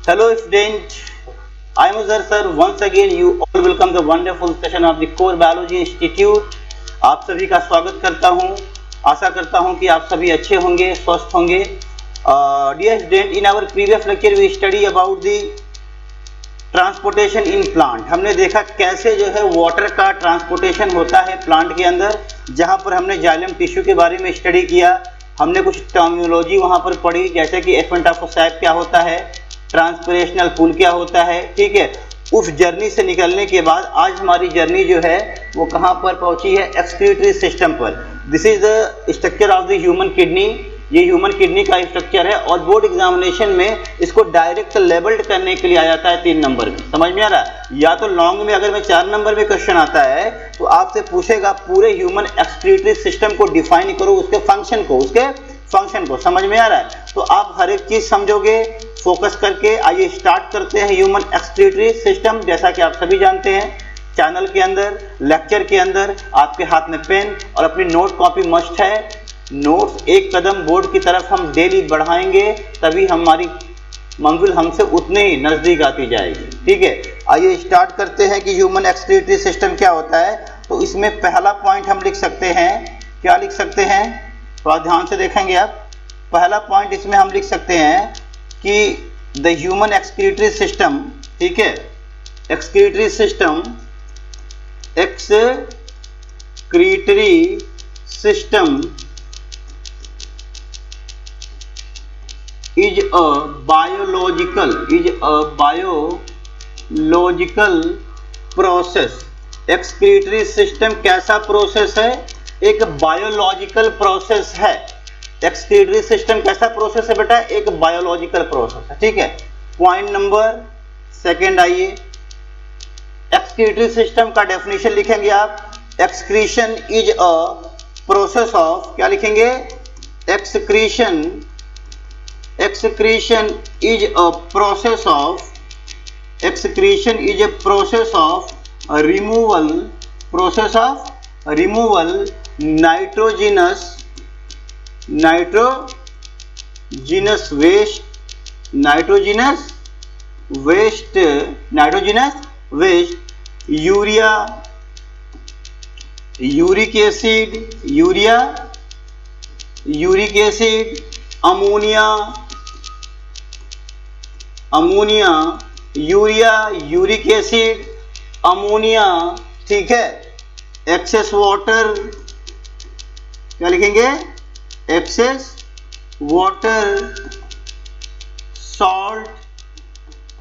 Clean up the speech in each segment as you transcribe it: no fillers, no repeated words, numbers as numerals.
Hello student, I am Azhar sir. Once again you all welcome the wonderful session of the Core Biology Institute. आप सभी का स्वागत करता हूं। आशा करता हूं कि आप सभी अच्छे होंगे, स्वस्थ होंगे। Dear student, in our previous lecture we study about the transportation in plant. हमने देखा कैसे जो है वाटर का ट्रांसपोर्टेशन होता है प्लांट के अंदर, जहां पर हमने जाइलम टिश्यू के बारे में स्टडी किया। हमने कुछ टर्मिनोलॉजी वहां पर पढ़ी, जैसे कि एफेंट ऑफ सैप क्या होता है, ट्रांसपिरेशनल पूल क्या होता है। ठीक है, उस जर्नी से निकलने के बाद आज हमारी जर्नी जो है वो कहाँ पर पहुंची है, एक्सक्रीटरी सिस्टम पर। This is the structure of the human kidney. ये ह्यूमन किडनी का स्ट्रक्चर है और बोर्ड एग्जामिनेशन में इसको डायरेक्ट लेबल्ड करने के लिए आ जाता है 3 नंबर में। समझ में आ रहा है? या तो लॉन्ग में अगर मैं 4 नंबर में क्वेश्चन आता है तो आपसे पूछेगा पूरे ह्यूमन एक्सक्रीटरी सिस्टम को डिफाइन करो, उसके फंक्शन को। समझ में आ रहा है? तो आप हर एक चीज समझोगे फोकस करके। आइए स्टार्ट करते हैं ह्यूमन एक्सक्रीटरी सिस्टम। जैसा कि आप सभी जानते हैं, चैनल के अंदर, लेक्चर के अंदर आपके हाथ में पेन और अपनी नोट कॉपी मस्ट है। नोट्स एक कदम बोर्ड की तरफ हम डेली बढ़ाएंगे, तभी हमारी मंजिल हमसे उतने ही नजदीक आती जाएगी। ठीक है, आइए स्टार्ट करते हैं कि ह्यूमन एक्सक्रीटरी सिस्टम क्या होता है। तो इसमें पहला पॉइंट हम लिख सकते हैं, क्या लिख सकते हैं, थोड़ा ध्यान से देखेंगे आप। पहला पॉइंट इसमें हम लिख सकते हैं कि द ह्यूमन एक्सक्रीटरी सिस्टम, ठीक है, excretory system is a biological process। Excretory system कैसा प्रोसेस है? एक बायोलॉजिकल प्रोसेस है। एक्सक्रीटरी सिस्टम कैसा प्रोसेस है बेटा? एक बायोलॉजिकल प्रोसेस है। ठीक है, पॉइंट नंबर सेकंड आइए, एक्सक्रीटरी सिस्टम का डेफिनेशन लिखेंगे आप। Excretion is a process of, क्या लिखेंगे, excretion is a process of removal nitrogenous waste, uric acid, ammonia, urea, uric acid, ammonia, ठीक है, एक्सेस वाटर, क्या लिखेंगे, एक्सेस वाटर, सॉल्ट,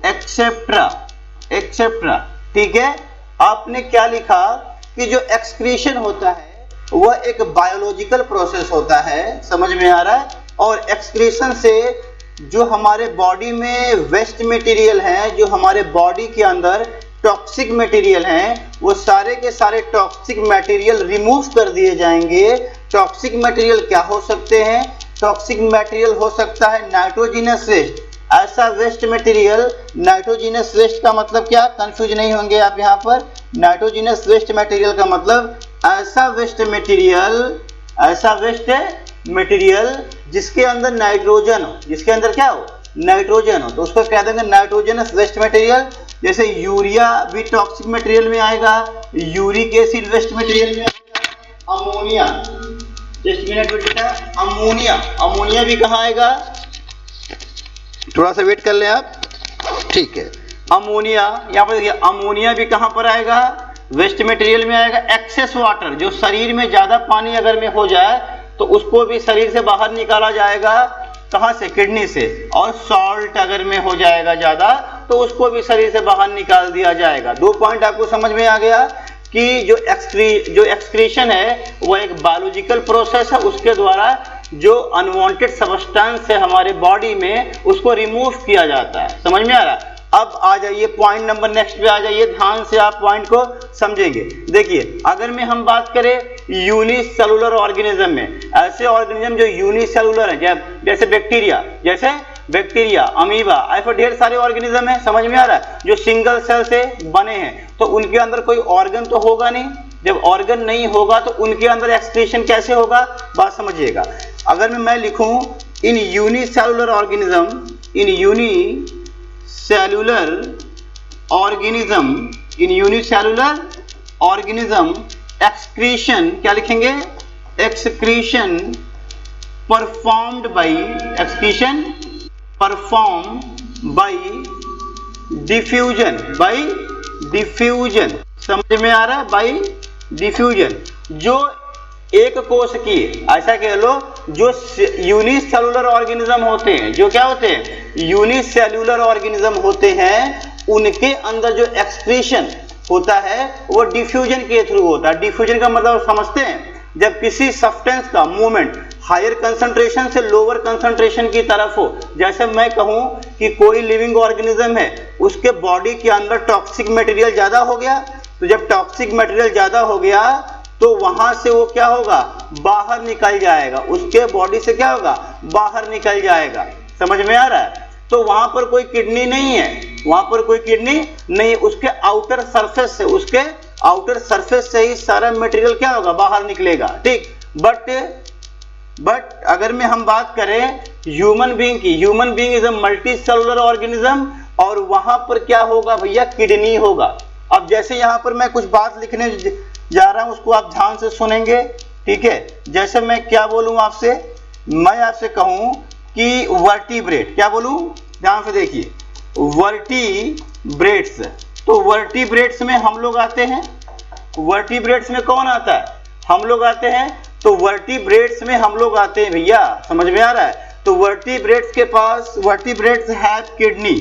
एक्सेट्रा। ठीक है, आपने क्या लिखा कि जो एक्सक्रीशन होता है वह एक बायोलॉजिकल प्रोसेस होता है। समझ में आ रहा है? और एक्सक्रीशन से जो हमारे बॉडी में वेस्ट मटेरियल हैं, जो हमारे बॉडी के अंदर टॉक्सिक मटेरियल हैं, वो सारे के सारे टॉक्सिक मटेरियल रिमूव कर दिए जाएंगे। टॉक्सिक मटेरियल क्या हो सकते हैं? टॉक्सिक मटेरियल हो सकता है नाइट्रोजिनस वेस्ट। ऐसा वेस्ट मटेरियल, नाइट्रोजिनस वेस्ट का मतलब क्या, कंफ्यूज नहीं होंगे आप यहाँ पर। नाइट्रोजिनस वेस्ट मटेरियल का मतलब ऐसा वेस्ट मटेरियल जिसके अंदर नाइट्रोजन हो, जिसके अंदर क्या हो, नाइट्रोजन हो, तो उसको कह देंगे नाइट्रोजनस वेस्ट मटेरियल। जैसे यूरिया भी टॉक्सिक मटेरियल में आएगा, यूरिक एसिड वेस्ट मटेरियल में आएगा, अमोनिया, जस्ट मिनट बेटा, अमोनिया भी कहाँ आएगा, थोड़ा सा वेट कर लें आप। ठीक है, अमोनिया, यहाँ पर देखिए, अमोनिया भी कहाँ पर आएगा, वेस्ट मटेरियल में आएगा। एक्सेस वाटर, जो शरीर में ज्यादा पानी अगर में हो जाए तो उसको भी शरीर से बाहर निकाला जाएगा, कहाँ से, किडनी से। और सॉल्ट अगर में हो जाएगा ज्यादा तो उसको भी शरीर से बाहर निकाल दिया जाएगा। 2 पॉइंट आपको समझ में आ गया कि जो एक्सक्रीशन है वह एक बायोलॉजिकल प्रोसेस है, उसके द्वारा जो अनवांटेड सब्सटेंस है हमारे बॉडी में उसको रिमूव किया जाता है। समझ में आ रहा है? अब आ जाइए पॉइंट नंबर नेक्स्ट पे आ जाइए, ध्यान से आप पॉइंट को समझेंगे। देखिए, अगर में हम बात करें यूनिसेलुलर ऑर्गेनिज्म में, ऐसे ऑर्गेनिज्म जो यूनिसेलुलर है, जैसे बैक्टीरिया, अमीबा, ऐसे ढेर सारे ऑर्गेनिज्म है। समझ में आ रहा है? जो सिंगल सेल से बने हैं, तो उनके अंदर कोई ऑर्गन तो होगा नहीं। जब ऑर्गन नहीं होगा तो उनके अंदर एक्सक्रीशन कैसे होगा, बात समझिएगा। अगर मैं लिखूं इन यूनिसेलुलर ऑर्गेनिज्म, सेलुलर ऑर्गेनिज्म, इन यूनिसेलुलर ऑर्गेनिज्म एक्सक्रीशन, क्या लिखेंगे, excretion performed by, excretion perform by diffusion, bye diffusion, समझ में आ रहा है, बाय डिफ्यूजन। जो एक कोश की, ऐसा कह लो, जो यूनिसेलुलर ऑर्गेनिज्म होते हैं, जो क्या होते हैं, यूनिसेलुलर ऑर्गेनिज्म होते हैं, उनके अंदर जो एक्सक्रीशन होता है वो डिफ्यूजन के थ्रू होता है। डिफ्यूजन का मतलब समझते हैं, जब किसी सब्सटेंस का मूवमेंट हायर कंसंट्रेशन से लोअर कंसंट्रेशन की तरफ हो। जैसे मैं कहूं कि कोई लिविंग ऑर्गेनिज्म है, उसके बॉडी के अंदर टॉक्सिक मटेरियल ज्यादा हो गया, तो जब टॉक्सिक मटेरियल ज्यादा हो गया तो वहां से वो क्या होगा, बाहर निकल जाएगा, उसके बॉडी से क्या होगा, बाहर निकल जाएगा। समझ में आ रहा है? तो वहां पर कोई किडनी नहीं है, वहां पर कोई किडनी नहीं, उसके आउटर सरफेस से, उसके आउटर सरफेस से ही सारा मटेरियल क्या होगा, बाहर निकलेगा। ठीक, बट अगर में हम बात करें ह्यूमन बीइंग की, human being is a multi cellular organism, और वहां पर क्या होगा भैया, किडनी होगा। अब जैसे यहां पर मैं कुछ बात लिखने जा रहा हूं, उसको आप ध्यान से सुनेंगे, ठीक है। जैसे मैं क्या बोलूं आपसे, मैं आपसे कहूं कि वर्टिब्रेट, क्या बोलूं, ध्यान से देखिए, वर्टिब्रेट्स, तो वर्टिब्रेट्स में हम लोग आते हैं, वर्टिब्रेट्स में कौन आता है, हम लोग आते हैं, तो वर्टिब्रेट्स में हम लोग आते हैं भैया, समझ में आ रहा है? तो वर्टिब्रेट्स के पास, वर्टिब्रेट्स हैव किडनी,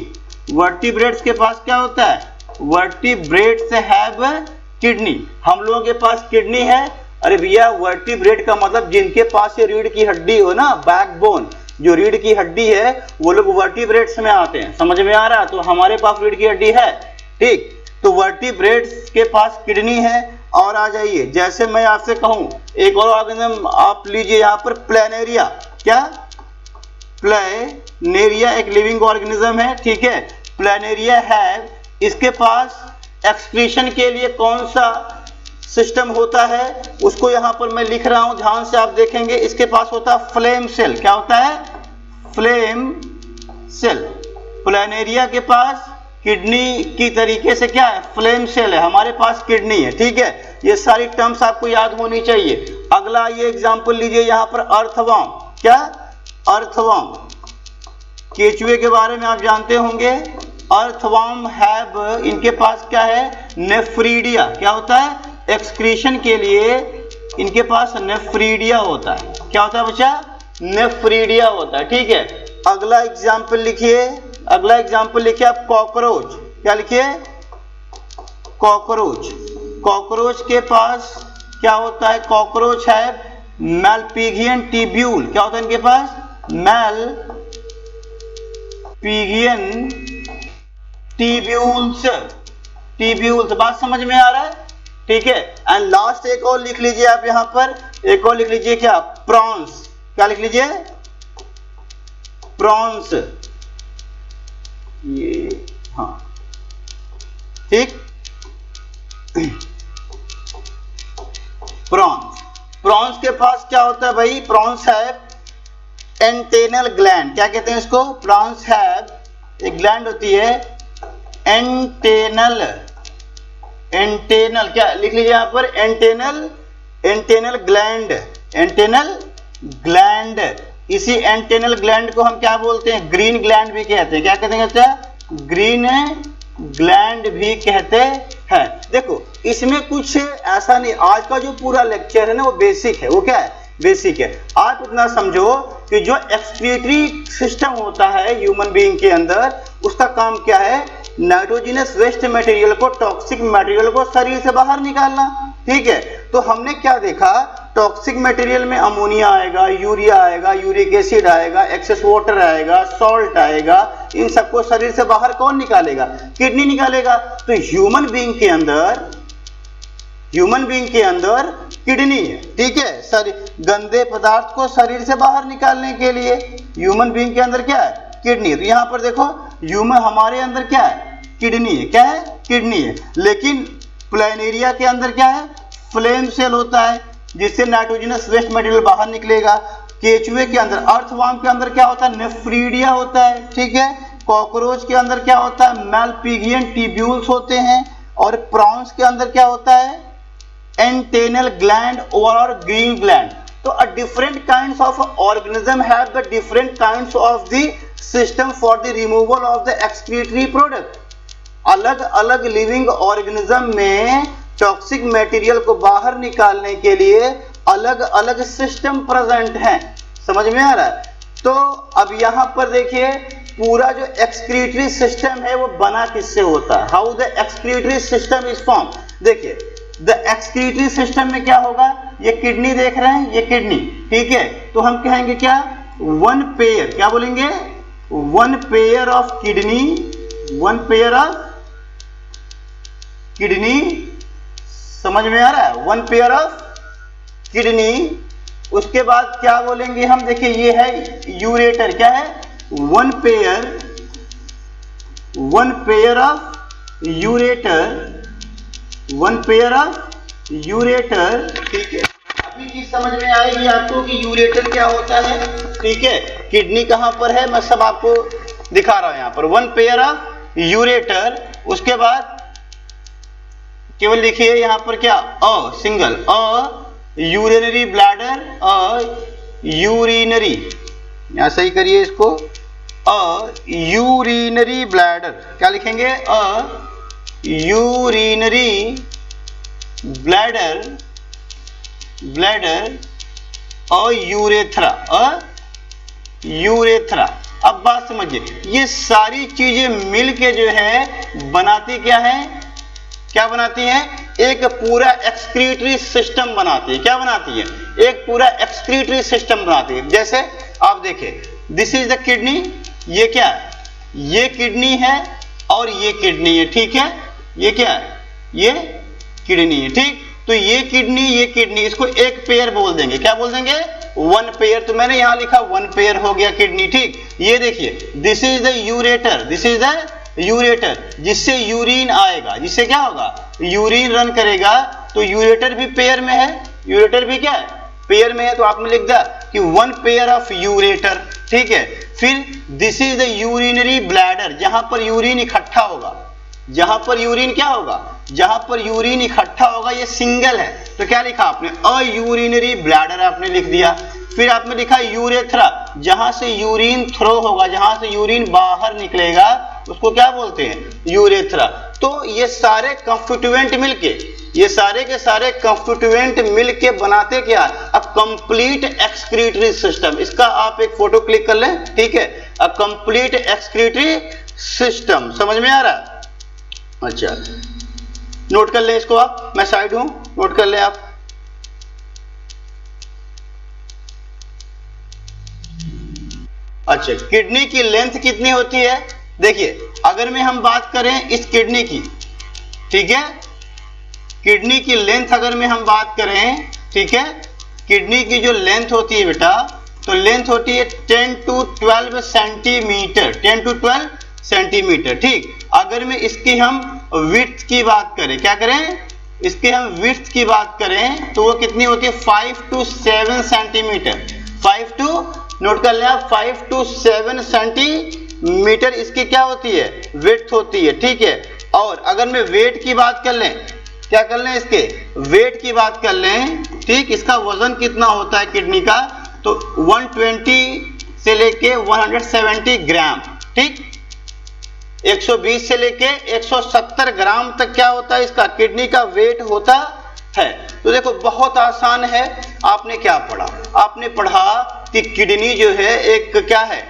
वर्टिब्रेट्स के पास क्या होता है, वर्टिब्रेट्स हैव किडनी, हम लोगों के पास किडनी है। अरे भैया वर्टिब्रेट का मतलब जिनके पास ये रीढ़ की हड्डी हो ना, बैकबोन, जो रीढ़ की हड्डी है, वो लोग वर्टिब्रेट्स में आते हैं। समझ में आ रहा है? तो हमारे पास रीढ़ की हड्डी है, ठीक, तो वर्टिब्रेट्स के पास किडनी है। और आ जाइए, जैसे मैं आपसे कहूं एक और ऑर्गेनिज्म आप लीजिए यहाँ पर, प्लेनेरिया, क्या, प्लेनेरिया एक लिविंग ऑर्गेनिज्म है, ठीक है। प्लेनेरिया है, इसके पास एक्सक्रीशन के लिए कौन सा सिस्टम होता है, उसको यहां पर मैं लिख रहा हूं, ध्यान से आप देखेंगे। इसके पास होता है फ्लेम सेल, क्या होता है, फ्लेम सेल। प्लेनेरिया के पास किडनी की तरीके से क्या है, फ्लेम सेल है, हमारे पास किडनी है, ठीक है। ये सारी टर्म्स आपको याद होनी चाहिए। अगला ये एग्जांपल लीजिए यहाँ पर, अर्थवर्म, क्या, अर्थवर्म, केचुए के बारे में आप जानते होंगे। अर्थवर्म हैव, इनके पास क्या है, नेफ्रीडिया, क्या होता है, एक्सक्रीशन के लिए इनके पास नेफ्रीडिया होता है। क्या होता है बच्चा, नेफ्रीडिया होता है, ठीक है। अगला एग्जांपल लिखिए, अगला एग्जांपल लिखिए आप, कॉकरोच, क्या लिखिए, कॉकरोच, कॉकरोच के पास क्या होता है, कॉकरोच है मैलपिगियन टिब्यूल, क्या होता है इनके पास, मैलपिगियन टिब्यूल्स, टिब्यूल्स, बात समझ में आ रहा है, ठीक है। एंड लास्ट एक और लिख लीजिए आप यहाँ पर, एक और लिख लीजिए, क्या, प्रॉन्स, क्या लिख लीजिए, प्रॉन्स, ये, हाँ, ठीक, प्रॉन्स, प्रॉन्स के पास क्या होता है भाई, प्रॉन्स है एंटेनल ग्लैंड, क्या कहते हैं इसको, प्रॉन्स है, एक ग्लैंड होती है एंटेनल, एंटेनल, क्या लिख लीजिए यहाँ पर, antennal, antennal gland, antennal gland. इसी एंटेनल ग्लैंड को हम क्या बोलते हैं, ग्रीन ग्लैंड भी कहते हैं, क्या कहते हैं, ग्रीन ग्लैंड भी कहते हैं। देखो इसमें कुछ ऐसा नहीं, आज का जो पूरा लेक्चर है ना वो बेसिक है, वो क्या है, बेसिक है। आप इतना समझो कि जो एक्सक्रीटरी सिस्टम होता है ह्यूमन बीइंग के अंदर, उसका काम क्या है, नाइट्रोजिनस वेस्ट मटेरियल को, टॉक्सिक मटेरियल को शरीर से बाहर निकालना, ठीक है। तो हमने क्या देखा, टॉक्सिक मटेरियल में अमोनिया आएगा, यूरिया आएगा, यूरिक एसिड आएगा, एक्सेस वाटर आएगा, सॉल्ट आएगा, इन सबको शरीर से बाहर कौन निकालेगा, किडनी निकालेगा। तो ह्यूमन बीइंग के अंदर, ह्यूमन बीइंग के अंदर किडनी है, ठीक है, गंदे पदार्थ को शरीर से बाहर निकालने के लिए ह्यूमन बीइंग के अंदर क्या है, किडनी है। तो यहाँ पर देखो ह्यूमन, हमारे अंदर क्या है, किडनी है, क्या है, किडनी है। लेकिन प्लेनेरिया के अंदर क्या है, फ्लेम सेल होता है, जिससे नाइट्रोजनस वेस्ट मटेरियल बाहर निकलेगा। केचुए के अंदर, अर्थवर्म के अंदर क्या होता है, नेफ्रीडिया होता है, ठीक है, कॉकरोच के अंदर क्या होता है, मैलपिगियन ट्यूब्यूल्स होते हैं, और प्रॉन्स के अंदर क्या होता है, एंटेनल ग्लैंड और ग्रीन ग्लैंड। तो a different kinds of organism have the different kinds of the system for the removal of the excretory product। अलग अलग लिविंग ऑर्गेनिज्म में टॉक्सिक मटेरियल को बाहर निकालने के लिए अलग अलग सिस्टम प्रेजेंट हैं। समझ में आ रहा है? तो अब यहां पर देखिए पूरा जो एक्सक्रीटरी सिस्टम है वो बना किससे होता है, how the excretory system is form. देखिए द एक्सक्रीटरी सिस्टम में क्या होगा, ये किडनी देख रहे हैं, ये किडनी, ठीक है, तो हम कहेंगे क्या, वन पेयर, क्या बोलेंगे, one pair of kidney, one pair of kidney. समझ में आ रहा है, वन पेयर ऑफ किडनी। उसके बाद क्या बोलेंगे हम, देखिए ये है यूरेटर, क्या है, one pair of ureter, one pair of ureter, ठीक है। अभी चीज समझ में आएगी आपको कि यूरेटर क्या होता है, ठीक है। किडनी कहां पर है, मैं सब आपको दिखा रहा हूं यहां पर, वन पेयर ऑफ यूरेटर। उसके बाद केवल लिखिए यहां पर क्या, सिंगल यूरिनरी ब्लैडर, यूरिनरी, यहां सही करिए इसको, यूरिनरी ब्लैडर, क्या लिखेंगे, यूरिनरी ब्लैडर और यूरेथ्रा। अब बात समझिए, ये सारी चीजें मिलके जो है बनाती क्या है, क्या बनाती हैं, एक पूरा एक्सक्रीटरी सिस्टम बनाती है। क्या बनाती है, एक पूरा एक्सक्रीटरी सिस्टम बनाती है। जैसे आप देखिए, दिस इज द किडनी, ये क्या है, ये किडनी है और ये किडनी है, ठीक है, ये क्या है, ये किडनी है, ठीक। तो ये किडनी, इसको एक पेयर बोल देंगे, क्या बोल देंगे, वन पेयर। तो मैंने यहां लिखा वन पेयर हो गया किडनी, ठीक। ये देखिए, this is the ureter, this is the ureter, जिससे यूरिन आएगा, जिससे क्या होगा, यूरिन रन करेगा। तो यूरेटर भी पेयर में है, यूरेटर भी क्या है, पेयर में है। तो आपने लिख दिया कि वन पेयर ऑफ यूरेटर, ठीक है। फिर this is the urinary bladder, जहां पर यूरिन इकट्ठा होगा, जहां पर यूरिन क्या होगा, जहां पर यूरिन इकट्ठा होगा, ये सिंगल है। तो क्या लिखा आपने, अ यूरिनरी ब्लैडर आपने लिख दिया। फिर आपने लिखा यूरेथ्रा, जहां से यूरिन थ्रो होगा, जहां से यूरिन बाहर निकलेगा, उसको क्या बोलते हैं, यूरेथ्रा। तो ये सारे कंस्टिट्यूएंट मिलके, ये सारे के सारे कंस्टिट्यूएंट मिलके बनाते क्या, अ कंप्लीट एक्सक्रीटरी सिस्टम। इसका आप एक फोटो क्लिक कर लें, ठीक है, अ कंप्लीट एक्सक्रीटरी सिस्टम। समझ में आ रहा है? अच्छा, नोट कर लें इसको आप, मैं साइड हूं, नोट कर लें आप। अच्छा, किडनी की लेंथ कितनी होती है, देखिए अगर में हम बात करें इस किडनी की, ठीक है, किडनी की लेंथ अगर में हम बात करें, ठीक है, किडनी की जो लेंथ होती है बेटा, तो लेंथ होती है 10 to 12 सेंटीमीटर, 10 to 12 सेंटीमीटर, ठीक। अगर में इसकी हम विड्थ की बात करें, क्या करें, इसके हम विड्थ की बात करें, तो वो कितनी होती है, 5 to 7 सेंटीमीटर, 5 to, नोट कर लें आप, 5 to 7 सेंटीमीटर इसकी क्या होती है, विड्थ होती है, ठीक है। और अगर मैं वेट की बात कर लें, क्या कर लें, इसके वेट की बात कर लें, ठीक, इसका वजन कितना होता है किडनी का, तो 120 से लेके 170 ग्राम, ठीक, 120 से लेके 170 ग्राम तक क्या होता है, इसका किडनी का वेट होता है। तो देखो बहुत आसान है। आपने क्या पढ़ा, आपने पढ़ा कि किडनी जो है एक क्या है,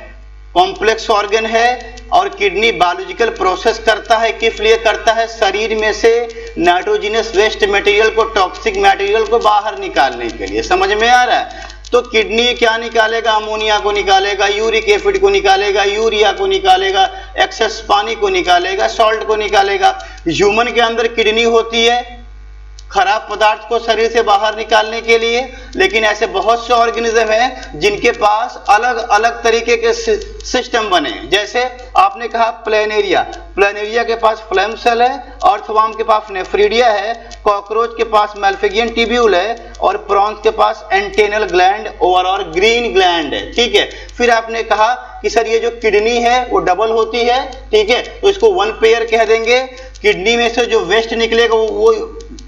कॉम्प्लेक्स ऑर्गन है, और किडनी बायोलॉजिकल प्रोसेस करता है, किस लिए करता है, शरीर में से नाइट्रोजनस वेस्ट मटेरियल को, टॉक्सिक मटेरियल को बाहर निकालने के लिए। समझ में आ रहा है? तो किडनी क्या निकालेगा, अमोनिया को निकालेगा, यूरिक एसिड को निकालेगा, यूरिया को निकालेगा, एक्सेस पानी को निकालेगा, सॉल्ट को निकालेगा। ह्यूमन के अंदर किडनी होती है खराब पदार्थ को शरीर से बाहर निकालने के लिए, लेकिन ऐसे बहुत से ऑर्गेनिज्म हैं जिनके पास अलग अलग तरीके के सिस्टम बने। जैसे आपने कहा प्लेनेरिया, प्लेनेरिया के पास फ्लेम सेल है, अर्थवर्म के पास नेफ्रीडिया है, कॉकरोच के पास मैलफिगियन ट्यूब्यूल है, और प्रॉन्स के पास एंटेनल ग्लैंड और ग्रीन ग्लैंड है, ठीक है। फिर आपने कहा कि सर ये जो किडनी है वो डबल होती है, ठीक है, तो इसको 1 पेयर कह देंगे। किडनी में से जो वेस्ट निकलेगा वो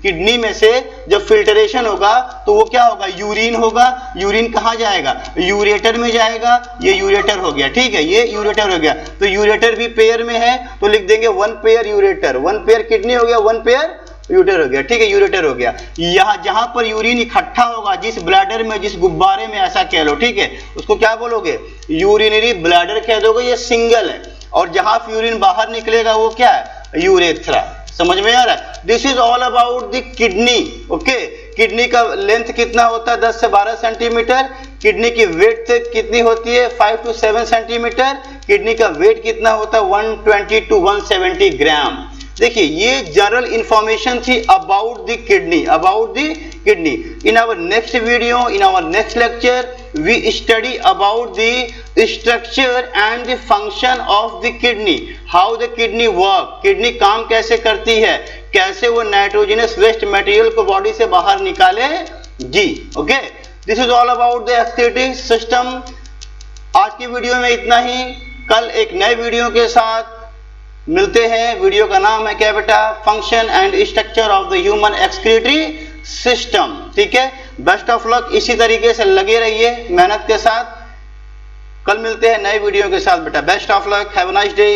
किडनी में से जब फिल्टरेशन होगा तो वो क्या होगा, यूरिन होगा। यूरिन कहाँ जाएगा, यूरेटर में जाएगा। ये यूरेटर हो गया, ठीक है, ये यूरेटर हो गया। तो यूरेटर भी पेयर में है तो लिख देंगे 1 पेयर यूरेटर। 1 पेयर किडनी हो गया, 1 पेयर यूरेटर हो गया, ठीक है, यूरेटर हो गया। यहाँ जहां पर यूरिन इकट्ठा होगा, जिस ब्लैडर में, जिस गुब्बारे में, ऐसा कह लो, ठीक है, उसको क्या बोलोगे, यूरिनरी ब्लैडर कह दोगे, ये सिंगल है। और जहां यूरिन बाहर निकलेगा वो क्या है, यूरेथ्रा। समझ में आ रहा है? This is all about the kidney. Okay, kidney का लेंथ कितना होता है, 10 से 12 सेंटीमीटर। किडनी की वेट कितनी होती है, 5 to 7 सेंटीमीटर। किडनी का वेट कितना होता है, 120 to 170 ग्राम। देखिए ये जनरल इंफॉर्मेशन थी about the kidney, about the kidney. In our next video, in our next lecture, we study about the structure and the function of the kidney, how the kidney work, kidney काम कैसे करती है, कैसे वो nitrogenous waste material को body से बाहर निकाले जी। Okay, this is all about the excretory system. आज की वीडियो में इतना ही, कल एक नए वीडियो के साथ मिलते हैं। वीडियो का नाम है क्या बेटा, function and structure of the human excretory system, ठीक है। बेस्ट ऑफ लक, इसी तरीके से लगे रहिए मेहनत के साथ। कल मिलते हैं नए वीडियो के साथ बेटा, best of luck, have a nice day.